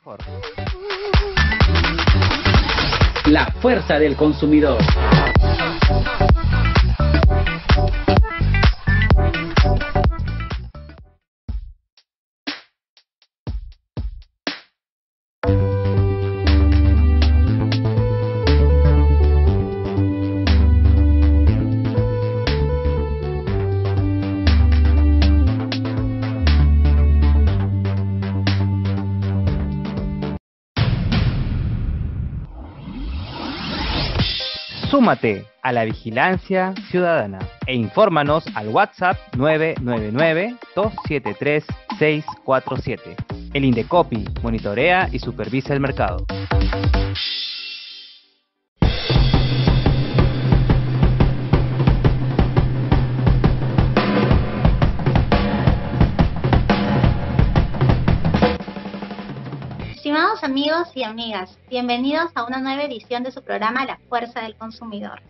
La fuerza del consumidor. Súmate a la vigilancia ciudadana e infórmanos al WhatsApp 999-273-647. El Indecopi monitorea y supervisa el mercado. Estimados amigos y amigas, bienvenidos a una nueva edición de su programa La Fuerza del Consumidor.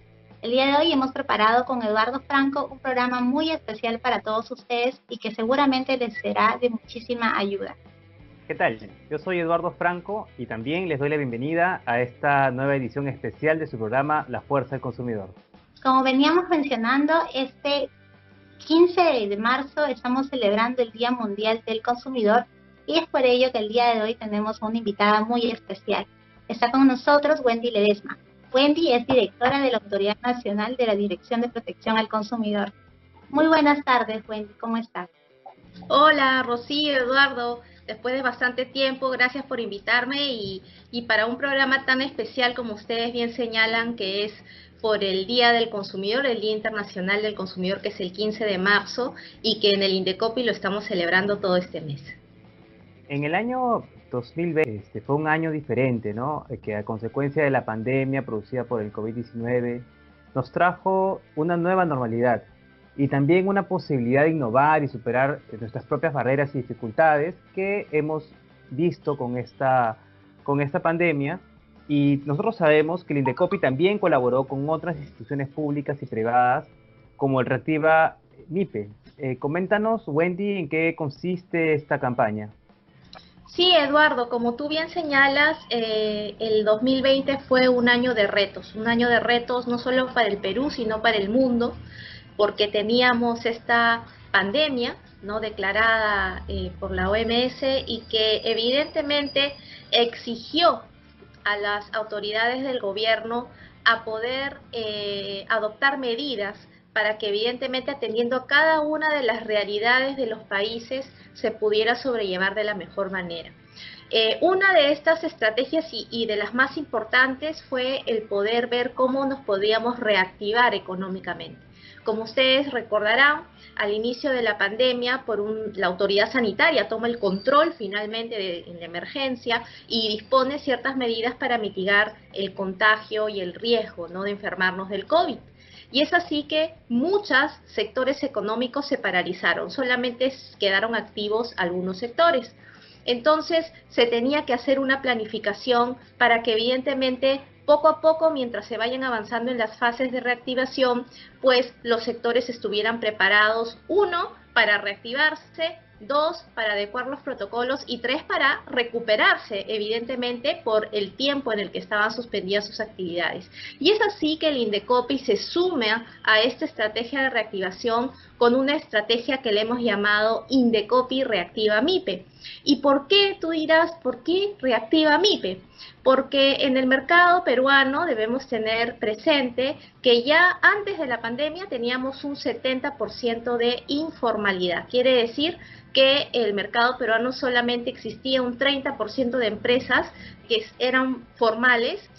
El día de hoy hemos preparado con Eduardo Franco un programa muy especial para todos ustedes y que seguramente les será de muchísima ayuda. ¿Qué tal? Yo soy Eduardo Franco y también les doy la bienvenida a esta nueva edición especial de su programa La Fuerza del Consumidor. Como veníamos mencionando, este 15 de marzo estamos celebrando el Día Mundial del Consumidor. Y es por ello que el día de hoy tenemos una invitada muy especial. Está con nosotros Wendy Ledesma. Wendy es directora de la Autoridad Nacional de la Dirección de Protección al Consumidor. Muy buenas tardes, Wendy, ¿cómo estás? Hola, Rocío, Eduardo. Después de bastante tiempo, gracias por invitarme y para un programa tan especial como ustedes bien señalan, que es por el Día del Consumidor, el Día Internacional del Consumidor, que es el 15 de marzo y que en el Indecopi lo estamos celebrando todo este mes. En el año 2020 fue un año diferente, ¿no? Que a consecuencia de la pandemia producida por el COVID-19 nos trajo una nueva normalidad y también una posibilidad de innovar y superar nuestras propias barreras y dificultades que hemos visto con esta pandemia. Y nosotros sabemos que el Indecopi también colaboró con otras instituciones públicas y privadas como el Reactiva MIPE. Coméntanos, Wendy, en qué consiste esta campaña. Sí, Eduardo, como tú bien señalas, el 2020 fue un año de retos no solo para el Perú, sino para el mundo, porque teníamos esta pandemia, ¿no?, declarada por la OMS y que evidentemente exigió a las autoridades del gobierno a poder adoptar medidas para que evidentemente atendiendo a cada una de las realidades de los países se pudiera sobrellevar de la mejor manera. Una de estas estrategias y de las más importantes fue el poder ver cómo nos podíamos reactivar económicamente. Como ustedes recordarán, al inicio de la pandemia, la autoridad sanitaria toma el control finalmente en la emergencia y dispone ciertas medidas para mitigar el contagio y el riesgo, ¿no?, de enfermarnos del COVID. Y es así que muchos sectores económicos se paralizaron, solamente quedaron activos algunos sectores. Entonces se tenía que hacer una planificación para que evidentemente poco a poco, mientras se vayan avanzando en las fases de reactivación, pues los sectores estuvieran preparados, 1, para reactivarse, 2, para adecuar los protocolos y 3, para recuperarse, evidentemente, por el tiempo en el que estaban suspendidas sus actividades. Y es así que el Indecopi se suma a esta estrategia de reactivación con una estrategia que le hemos llamado Indecopi Reactiva MIPE. ¿Y por qué? Tú dirás, ¿por qué Reactiva MIPE? Porque en el mercado peruano debemos tener presente que ya antes de la pandemia teníamos un 70% de informalidad. Quiere decir que el mercado peruano solamente existía un 30% de empresas que eran formales.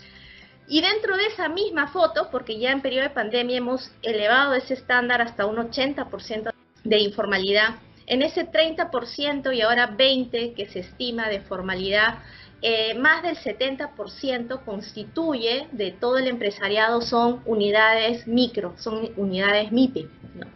Y dentro de esa misma foto, porque ya en periodo de pandemia hemos elevado ese estándar hasta un 80% de informalidad, en ese 30% y ahora 20% que se estima de formalidad, más del 70% constituye de todo el empresariado son unidades micro, son unidades MIPE, ¿no?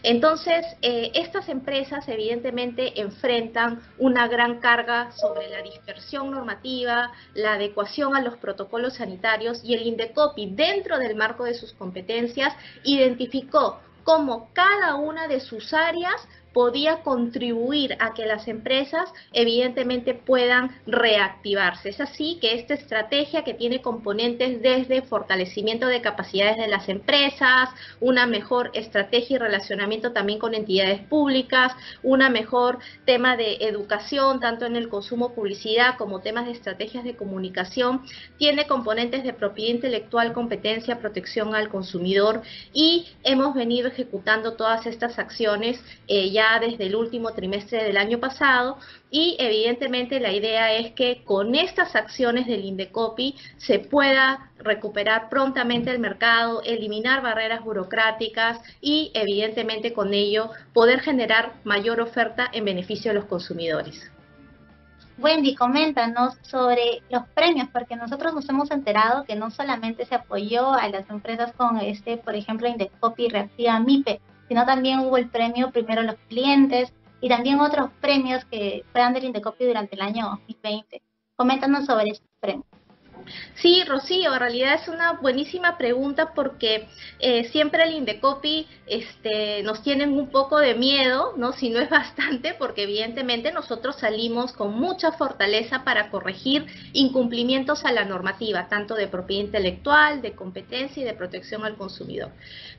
Entonces, estas empresas evidentemente enfrentan una gran carga sobre la dispersión normativa, la adecuación a los protocolos sanitarios, y el Indecopi, dentro del marco de sus competencias, identificó cómo cada una de sus áreas podía contribuir a que las empresas evidentemente puedan reactivarse. Es así que esta estrategia, que tiene componentes desde fortalecimiento de capacidades de las empresas, una mejor estrategia y relacionamiento también con entidades públicas, una mejor tema de educación, tanto en el consumo, publicidad, como temas de estrategias de comunicación, tiene componentes de propiedad intelectual, competencia, protección al consumidor, y hemos venido ejecutando todas estas acciones ya desde el último trimestre del año pasado, y evidentemente la idea es que con estas acciones del Indecopi se pueda recuperar prontamente el mercado, eliminar barreras burocráticas y evidentemente con ello poder generar mayor oferta en beneficio de los consumidores. Wendy, coméntanos sobre los premios, porque nosotros nos hemos enterado que no solamente se apoyó a las empresas con por ejemplo, Indecopi Reactiva MIPE, sino también hubo el premio Primero los Clientes y también otros premios que fueron del Indecopi durante el año 2020. Coméntanos sobre estos premios. Sí, Rocío, en realidad es una buenísima pregunta porque siempre el Indecopi nos tienen un poco de miedo, ¿no? Si no es bastante, porque evidentemente nosotros salimos con mucha fortaleza para corregir incumplimientos a la normativa, tanto de propiedad intelectual, de competencia y de protección al consumidor.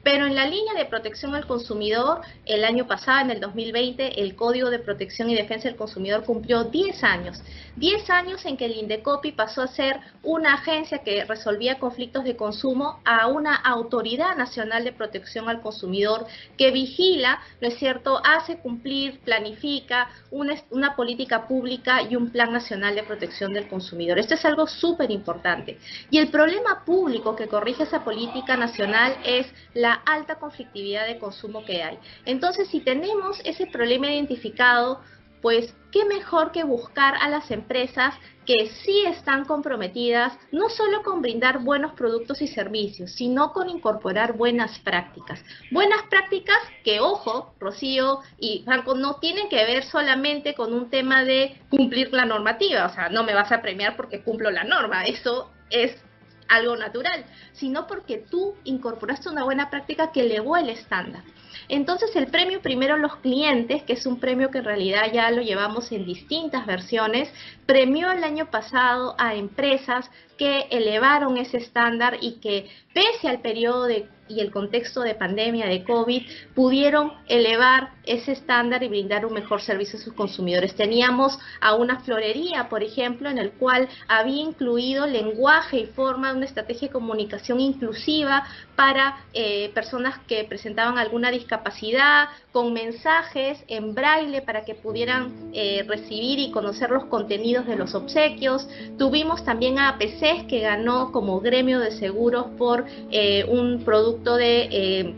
Pero en la línea de protección al consumidor, el año pasado, en el 2020, el Código de Protección y Defensa del Consumidor cumplió 10 años. 10 años en que el Indecopi pasó a ser una agencia que resolvía conflictos de consumo a una Autoridad Nacional de Protección al Consumidor que vigila, ¿no es cierto?, hace cumplir, planifica una política pública y un plan nacional de protección del consumidor. Esto es algo súper importante. Y el problema público que corrige esa política nacional es la alta conflictividad de consumo que hay. Entonces, si tenemos ese problema identificado, pues qué mejor que buscar a las empresas que sí están comprometidas no solo con brindar buenos productos y servicios, sino con incorporar buenas prácticas. Buenas prácticas que, ojo, Rocío y Franco, no tienen que ver solamente con un tema de cumplir la normativa. O sea, no me vas a premiar porque cumplo la norma, eso es algo natural, sino porque tú incorporaste una buena práctica que elevó el estándar. Entonces el premio Primero los Clientes, que es un premio que en realidad ya lo llevamos en distintas versiones, premió el año pasado a empresas que elevaron ese estándar y que, pese al periodo y el contexto de pandemia de COVID, pudieron elevar ese estándar y brindar un mejor servicio a sus consumidores. Teníamos a una florería, por ejemplo, en el cual había incluido lenguaje y forma de una estrategia de comunicación inclusiva para personas que presentaban alguna discapacidad, con mensajes en braille para que pudieran recibir y conocer los contenidos de los obsequios. Tuvimos también a APC, que ganó como gremio de seguros por un producto de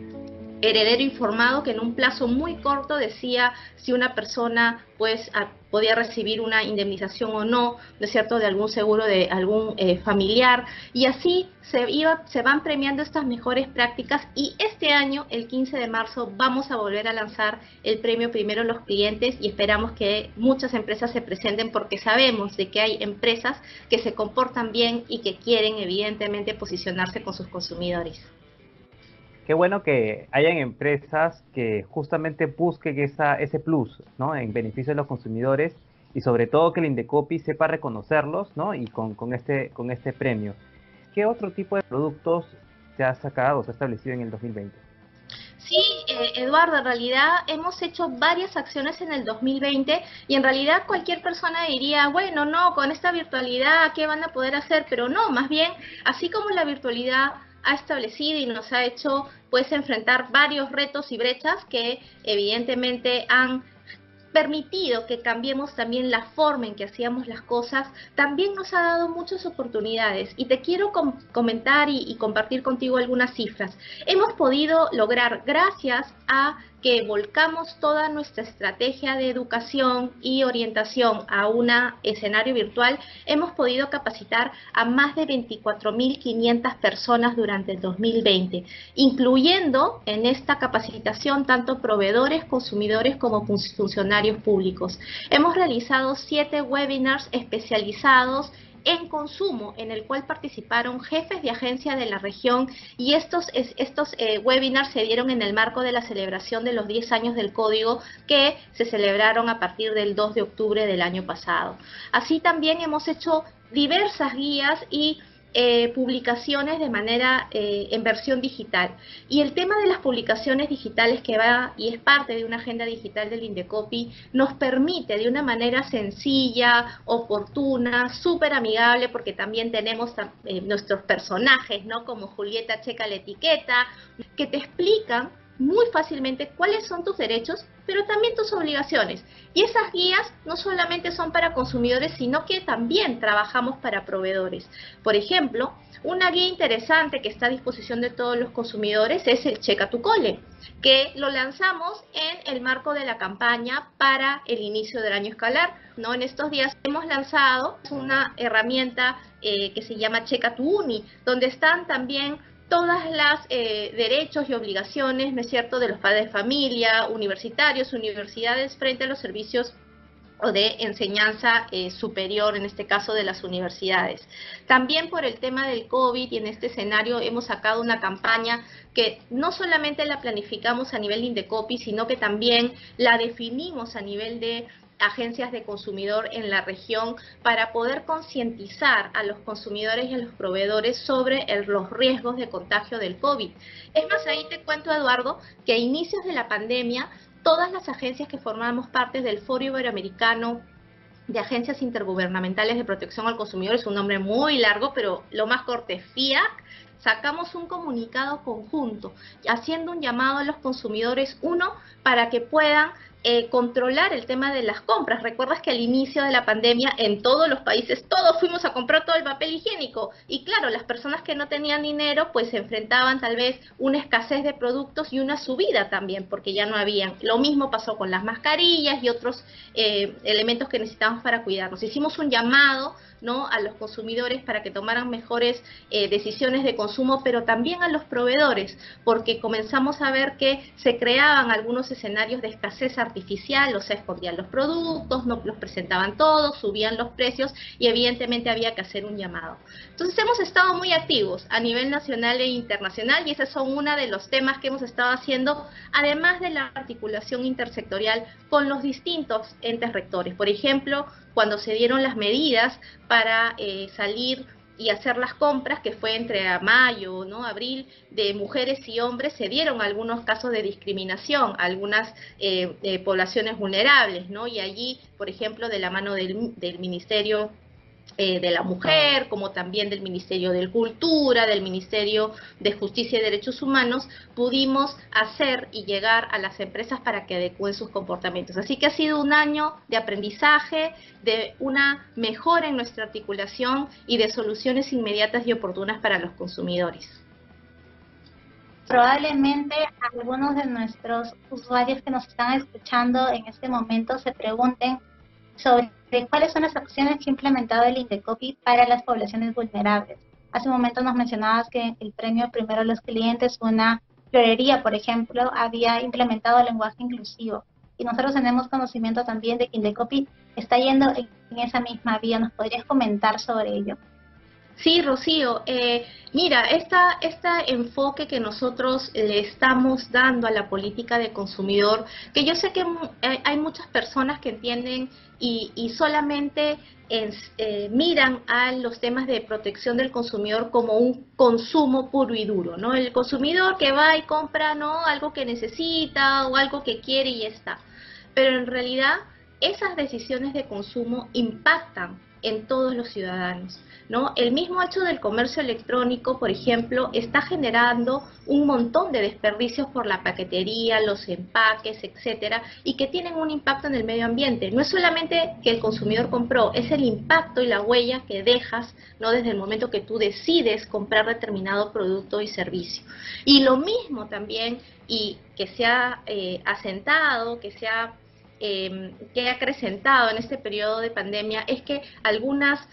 heredero informado, que en un plazo muy corto decía si una persona pues podía recibir una indemnización o no, ¿no es cierto?, de algún seguro de algún familiar, y así se van premiando estas mejores prácticas. Y este año, el 15 de marzo, vamos a volver a lanzar el premio Primero los Clientes y esperamos que muchas empresas se presenten, porque sabemos de que hay empresas que se comportan bien y que quieren evidentemente posicionarse con sus consumidores. Qué bueno que hayan empresas que justamente busquen ese plus, ¿no?, en beneficio de los consumidores, y sobre todo que el Indecopi sepa reconocerlos, ¿no?, y con este premio. ¿Qué otro tipo de productos se ha sacado, se ha establecido en el 2020? Sí, Eduardo, en realidad hemos hecho varias acciones en el 2020 y en realidad cualquier persona diría, bueno, no, con esta virtualidad, ¿qué van a poder hacer? Pero no, más bien, así como la virtualidad ha establecido y nos ha hecho pues enfrentar varios retos y brechas que evidentemente han permitido que cambiemos también la forma en que hacíamos las cosas, también nos ha dado muchas oportunidades. Y te quiero comentar y compartir contigo algunas cifras. Hemos podido lograr, gracias a que volcamos toda nuestra estrategia de educación y orientación a un escenario virtual, hemos podido capacitar a más de 24.500 personas durante el 2020, incluyendo en esta capacitación tanto proveedores, consumidores como funcionarios públicos. Hemos realizado 7 webinars especializados en consumo, en el cual participaron jefes de agencia de la región, y estos webinars se dieron en el marco de la celebración de los 10 años del código que se celebraron a partir del 2 de octubre del año pasado. Así también hemos hecho diversas guías y publicaciones de manera en versión digital. Y el tema de las publicaciones digitales, que va y es parte de una agenda digital del Indecopi, nos permite de una manera sencilla, oportuna, súper amigable, porque también tenemos nuestros personajes, ¿no? Como Julieta Checa la Etiqueta, que te explican muy fácilmente cuáles son tus derechos, pero también tus obligaciones. Y esas guías no solamente son para consumidores, sino que también trabajamos para proveedores. Por ejemplo, una guía interesante que está a disposición de todos los consumidores es el Checa tu Cole, que lo lanzamos en el marco de la campaña para el inicio del año escolar, ¿no? En estos días hemos lanzado una herramienta que se llama Checa tu Uni, donde están también todas las derechos y obligaciones, ¿no es cierto?, de los padres de familia, universitarios, universidades, frente a los servicios o de enseñanza superior, en este caso de las universidades. También por el tema del COVID, y en este escenario hemos sacado una campaña que no solamente la planificamos a nivel de Indecopi, sino que también la definimos a nivel de agencias de consumidor en la región, para poder concientizar a los consumidores y a los proveedores sobre los riesgos de contagio del COVID. Es más, ahí te cuento, Eduardo, que a inicios de la pandemia, todas las agencias que formamos parte del Foro Iberoamericano de Agencias Intergubernamentales de Protección al Consumidor, es un nombre muy largo, pero lo más corto es FIAC, sacamos un comunicado conjunto, haciendo un llamado a los consumidores, uno, para que puedan controlar el tema de las compras. Recuerdas que al inicio de la pandemia en todos los países todos fuimos a comprar todo el papel higiénico, y claro, las personas que no tenían dinero pues se enfrentaban tal vez una escasez de productos y una subida también, porque ya no habían. Lo mismo pasó con las mascarillas y otros elementos que necesitamos para cuidarnos. Hicimos un llamado, ¿no?, a los consumidores para que tomaran mejores decisiones de consumo, pero también a los proveedores, porque comenzamos a ver que se creaban algunos escenarios de escasez artificial, o sea, escondían los productos, no los presentaban todos, subían los precios, y evidentemente había que hacer un llamado. Entonces hemos estado muy activos a nivel nacional e internacional, y esos son uno de los temas que hemos estado haciendo, además de la articulación intersectorial con los distintos entes rectores. Por ejemplo, cuando se dieron las medidas para salir y hacer las compras, que fue entre mayo, ¿no?, abril, de mujeres y hombres, se dieron algunos casos de discriminación, algunas poblaciones vulnerables, ¿no? Y allí, por ejemplo, de la mano del Ministerio de la Mujer, como también del Ministerio de Cultura, del Ministerio de Justicia y Derechos Humanos, pudimos hacer y llegar a las empresas para que adecúen sus comportamientos. Así que ha sido un año de aprendizaje, de una mejora en nuestra articulación y de soluciones inmediatas y oportunas para los consumidores. Probablemente algunos de nuestros usuarios que nos están escuchando en este momento se pregunten sobre cuáles son las acciones que ha implementado el Indecopi para las poblaciones vulnerables. Hace un momento nos mencionabas que el premio Primero a los Clientes, una florería, por ejemplo, había implementado el lenguaje inclusivo. Y nosotros tenemos conocimiento también de que Indecopi está yendo en esa misma vía. ¿Nos podrías comentar sobre ello? Sí, Rocío, mira, este enfoque que nosotros le estamos dando a la política de consumidor, que yo sé que hay muchas personas que entienden y solamente miran a los temas de protección del consumidor como un consumo puro y duro, ¿no? El consumidor que va y compra, ¿no?, algo que necesita o algo que quiere y ya está. Pero en realidad esas decisiones de consumo impactan en todos los ciudadanos, ¿no? El mismo hecho del comercio electrónico, por ejemplo, está generando un montón de desperdicios por la paquetería, los empaques, etcétera, y que tienen un impacto en el medio ambiente. No es solamente que el consumidor compró, es el impacto y la huella que dejas, ¿no?, desde el momento que tú decides comprar determinado producto y servicio. Y lo mismo también, y que se ha asentado, que ha acrecentado en este periodo de pandemia, es que algunas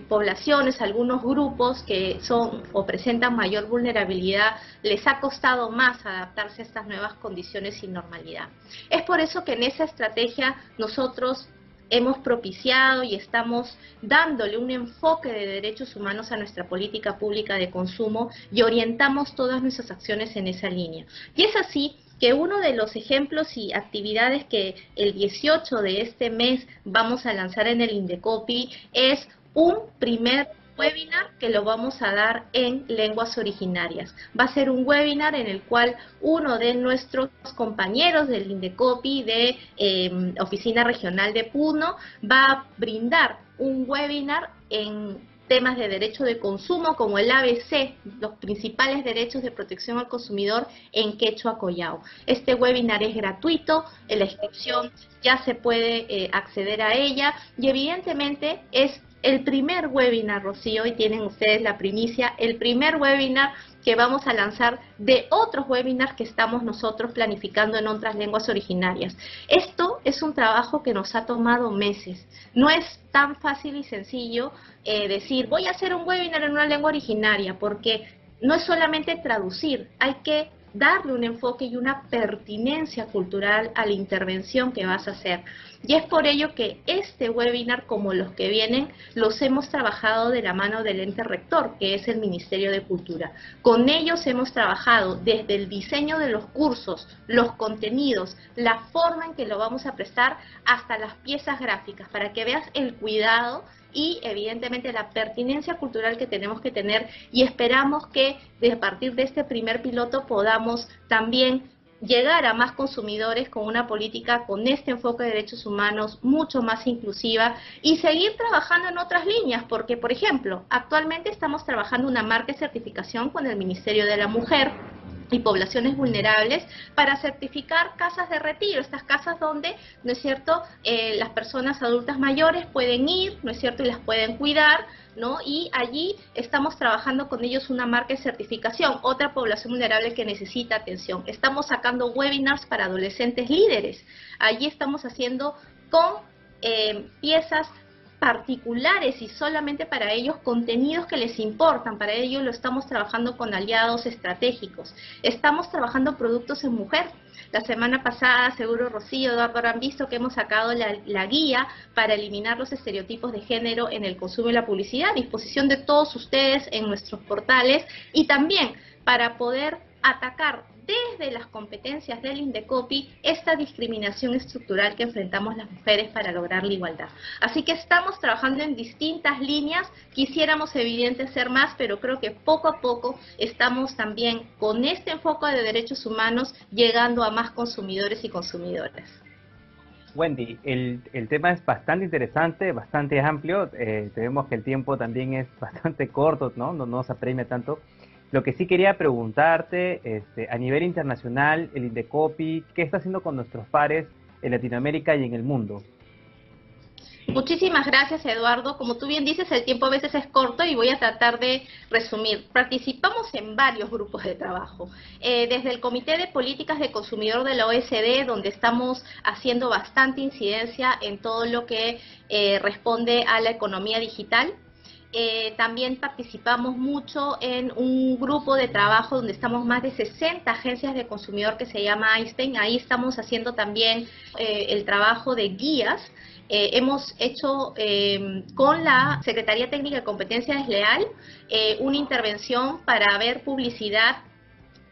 poblaciones, algunos grupos que son o presentan mayor vulnerabilidad, les ha costado más adaptarse a estas nuevas condiciones y normalidad. Es por eso que en esa estrategia nosotros hemos propiciado y estamos dándole un enfoque de derechos humanos a nuestra política pública de consumo y orientamos todas nuestras acciones en esa línea. Y es así que uno de los ejemplos y actividades que el 18 de este mes vamos a lanzar en el Indecopi es un primer webinar que lo vamos a dar en lenguas originarias. Va a ser un webinar en el cual uno de nuestros compañeros del Indecopi de Oficina Regional de Puno va a brindar un webinar en temas de derecho de consumo como el ABC, los principales derechos de protección al consumidor en quechua collao. Este webinar es gratuito, en la inscripción ya se puede acceder a ella y evidentemente es el primer webinar, Rocío, y tienen ustedes la primicia, el primer webinar que vamos a lanzar de otros webinars que estamos nosotros planificando en otras lenguas originarias. Esto es un trabajo que nos ha tomado meses. No es tan fácil y sencillo decir, voy a hacer un webinar en una lengua originaria, porque no es solamente traducir, hay que darle un enfoque y una pertinencia cultural a la intervención que vas a hacer. Y es por ello que este webinar, como los que vienen, los hemos trabajado de la mano del ente rector, que es el Ministerio de Cultura. Con ellos hemos trabajado desde el diseño de los cursos, los contenidos, la forma en que lo vamos a prestar, hasta las piezas gráficas, para que veas el cuidado y evidentemente la pertinencia cultural que tenemos que tener, y esperamos que a partir de este primer piloto podamos también llegar a más consumidores con una política con este enfoque de derechos humanos mucho más inclusiva y seguir trabajando en otras líneas, porque por ejemplo, actualmente estamos trabajando una marca de certificación con el Ministerio de la Mujer y poblaciones vulnerables para certificar casas de retiro, estas casas donde, ¿no es cierto?, las personas adultas mayores pueden ir, ¿no es cierto?, y las pueden cuidar, ¿no? Y allí estamos trabajando con ellos una marca de certificación, otra población vulnerable que necesita atención. Estamos sacando webinars para adolescentes líderes, allí estamos haciendo con piezas particulares y solamente para ellos contenidos que les importan. Para ello lo estamos trabajando con aliados estratégicos. Estamos trabajando productos en mujer. La semana pasada, seguro Rocío, Eduardo, habrán visto que hemos sacado la guía para eliminar los estereotipos de género en el consumo y la publicidad, a disposición de todos ustedes en nuestros portales, y también para poder atacar desde las competencias del Indecopi esta discriminación estructural que enfrentamos las mujeres para lograr la igualdad. Así que estamos trabajando en distintas líneas, quisiéramos evidente ser más, pero creo que poco a poco estamos también con este enfoque de derechos humanos llegando a más consumidores y consumidoras. Wendy, el tema es bastante interesante, bastante amplio, vemos que el tiempo también es bastante corto, ¿no? No nos apremia tanto. Lo que sí quería preguntarte, a nivel internacional, el Indecopi, ¿qué está haciendo con nuestros pares en Latinoamérica y en el mundo? Muchísimas gracias, Eduardo. Como tú bien dices, el tiempo a veces es corto y voy a tratar de resumir. Participamos en varios grupos de trabajo. Desde el Comité de Políticas de Consumidor de la OECD, donde estamos haciendo bastante incidencia en todo lo que responde a la economía digital. También participamos mucho en un grupo de trabajo donde estamos más de 60 agencias de consumidor que se llama Einstein. Ahí estamos haciendo también el trabajo de guías. Hemos hecho con la Secretaría Técnica de Competencia Desleal una intervención para ver publicidad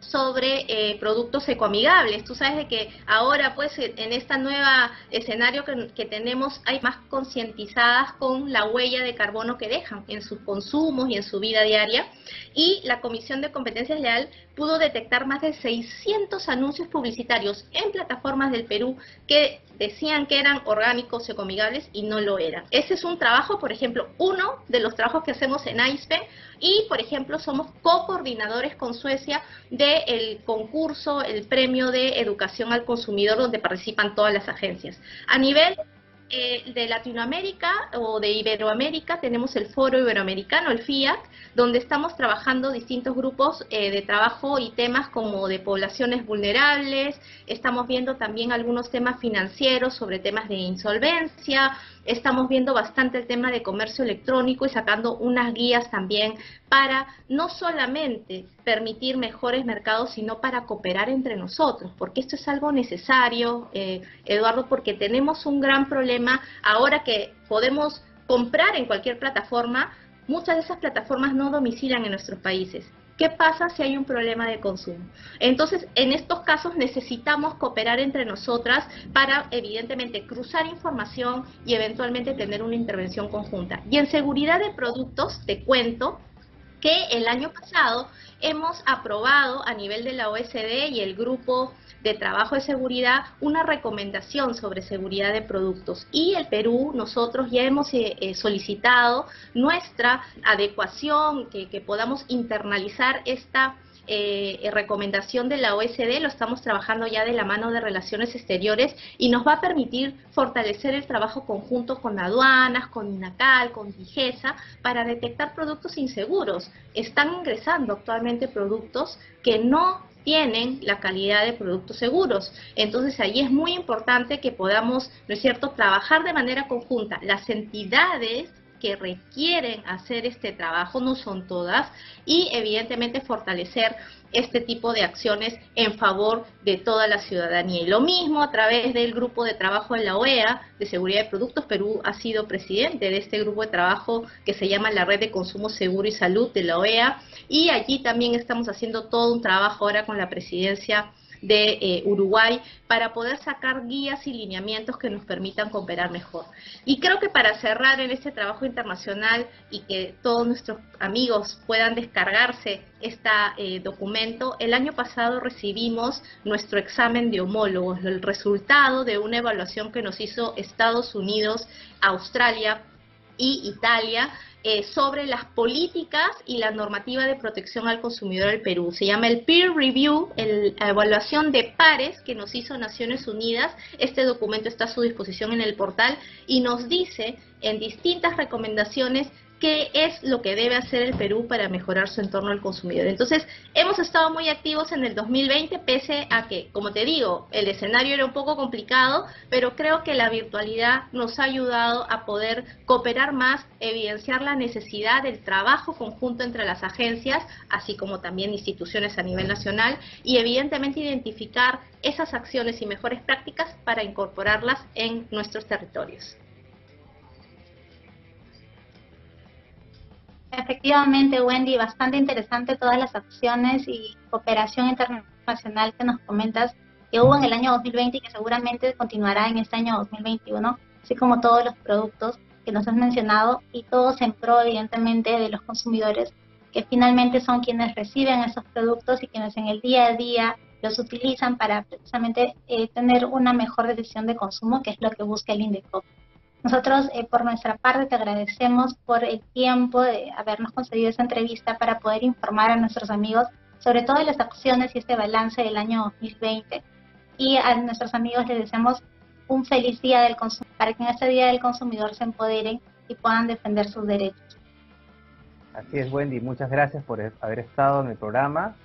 sobre productos ecoamigables. Tú sabes de que ahora pues en esta nueva escenario que tenemos hay más concientizadas con la huella de carbono que dejan en sus consumos y en su vida diaria, y la Comisión de Competencia Leal pudo detectar más de 600 anuncios publicitarios en plataformas del Perú que decían que eran orgánicos ecoamigables y no lo eran. Ese es un trabajo, por ejemplo, uno de los trabajos que hacemos en AISPE, y por ejemplo somos co-coordinadores con Suecia del concurso, el premio de educación al consumidor, donde participan todas las agencias. A nivel de Latinoamérica o de Iberoamérica tenemos el Foro Iberoamericano, el FIAC, donde estamos trabajando distintos grupos de trabajo y temas como de poblaciones vulnerables. Estamos viendo también algunos temas financieros sobre temas de insolvencia. Estamos viendo bastante el tema de comercio electrónico y sacando unas guías también para no solamente permitir mejores mercados, sino para cooperar entre nosotros, porque esto es algo necesario, Eduardo, porque tenemos un gran problema ahora que podemos comprar en cualquier plataforma. Muchas de esas plataformas no domicilian en nuestros países. ¿Qué pasa si hay un problema de consumo? Entonces, en estos casos necesitamos cooperar entre nosotras para, evidentemente, cruzar información y eventualmente tener una intervención conjunta. Y en seguridad de productos, te cuento que el año pasado hemos aprobado a nivel de la OSD y el Grupo de Trabajo de Seguridad una recomendación sobre seguridad de productos. Y el Perú, nosotros ya hemos solicitado nuestra adecuación, que podamos internalizar esta recomendación de la OSD. Lo estamos trabajando ya de la mano de Relaciones Exteriores y nos va a permitir fortalecer el trabajo conjunto con aduanas, con INACAL, con DIGESA, para detectar productos inseguros. Están ingresando actualmente productos que no tienen la calidad de productos seguros. Entonces ahí es muy importante que podamos, ¿no es cierto?, trabajar de manera conjunta. Las entidades que requieren hacer este trabajo, no son todas, y evidentemente fortalecer este tipo de acciones en favor de toda la ciudadanía. Y lo mismo a través del grupo de trabajo de la OEA de seguridad de productos. Perú ha sido presidente de este grupo de trabajo que se llama la Red de Consumo Seguro y Salud de la OEA, y allí también estamos haciendo todo un trabajo ahora con la presidencia de Uruguay para poder sacar guías y lineamientos que nos permitan cooperar mejor. Y creo que para cerrar en este trabajo internacional y que todos nuestros amigos puedan descargarse este documento, el año pasado recibimos nuestro examen de homólogos, el resultado de una evaluación que nos hizo Estados Unidos, Australia y Italia, sobre las políticas y la normativa de protección al consumidor del Perú. Se llama el Peer Review, la evaluación de pares que nos hizo Naciones Unidas. Este documento está a su disposición en el portal y nos dice en distintas recomendaciones qué es lo que debe hacer el Perú para mejorar su entorno al consumidor. Entonces, hemos estado muy activos en el 2020, pese a que, como te digo, el escenario era un poco complicado, pero creo que la virtualidad nos ha ayudado a poder cooperar más, evidenciar la necesidad del trabajo conjunto entre las agencias, así como también instituciones a nivel nacional, y evidentemente identificar esas acciones y mejores prácticas para incorporarlas en nuestros territorios. Efectivamente, Wendy, bastante interesante todas las acciones y cooperación internacional que nos comentas que hubo en el año 2020 y que seguramente continuará en este año 2021, así como todos los productos que nos has mencionado, y todos en pro, evidentemente, de los consumidores, que finalmente son quienes reciben esos productos y quienes en el día a día los utilizan para precisamente tener una mejor decisión de consumo, que es lo que busca el INDECOP. Nosotros, por nuestra parte, te agradecemos por el tiempo de habernos concedido esta entrevista para poder informar a nuestros amigos sobre todas las acciones y este balance del año 2020. Y a nuestros amigos les deseamos un feliz Día del Consumidor, para que en este Día del Consumidor se empoderen y puedan defender sus derechos. Así es, Wendy. Muchas gracias por haber estado en el programa.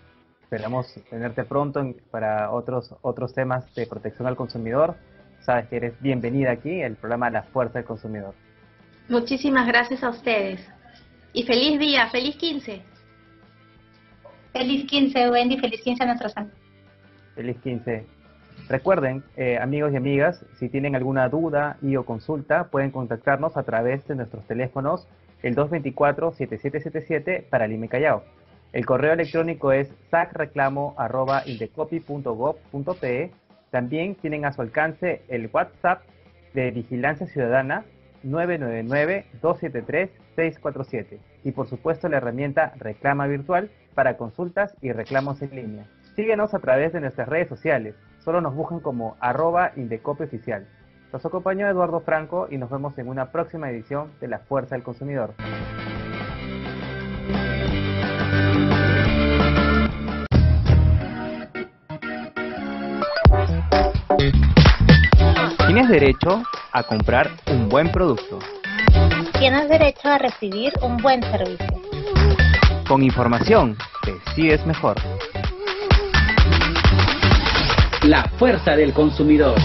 Esperamos tenerte pronto para otros temas de protección al consumidor. Sabes que eres bienvenida aquí, el programa La Fuerza del Consumidor. Muchísimas gracias a ustedes. Y feliz día, feliz 15. Feliz 15, Wendy, feliz 15 a nuestros amigos. Feliz 15. Recuerden, amigos y amigas, si tienen alguna duda y o consulta, pueden contactarnos a través de nuestros teléfonos, el 224-7777 para Lima y Callao. El correo electrónico es sacreclamo@indecopi.gov.pe. También tienen a su alcance el WhatsApp de Vigilancia Ciudadana 999-273-647 y por supuesto la herramienta Reclama Virtual para consultas y reclamos en línea. Síguenos a través de nuestras redes sociales, solo nos buscan como @IndecopiOficial. Los acompañó Eduardo Franco y nos vemos en una próxima edición de La Fuerza del Consumidor. Tienes derecho a comprar un buen producto. Tienes derecho a recibir un buen servicio. Con información, decides mejor. La Fuerza del Consumidor.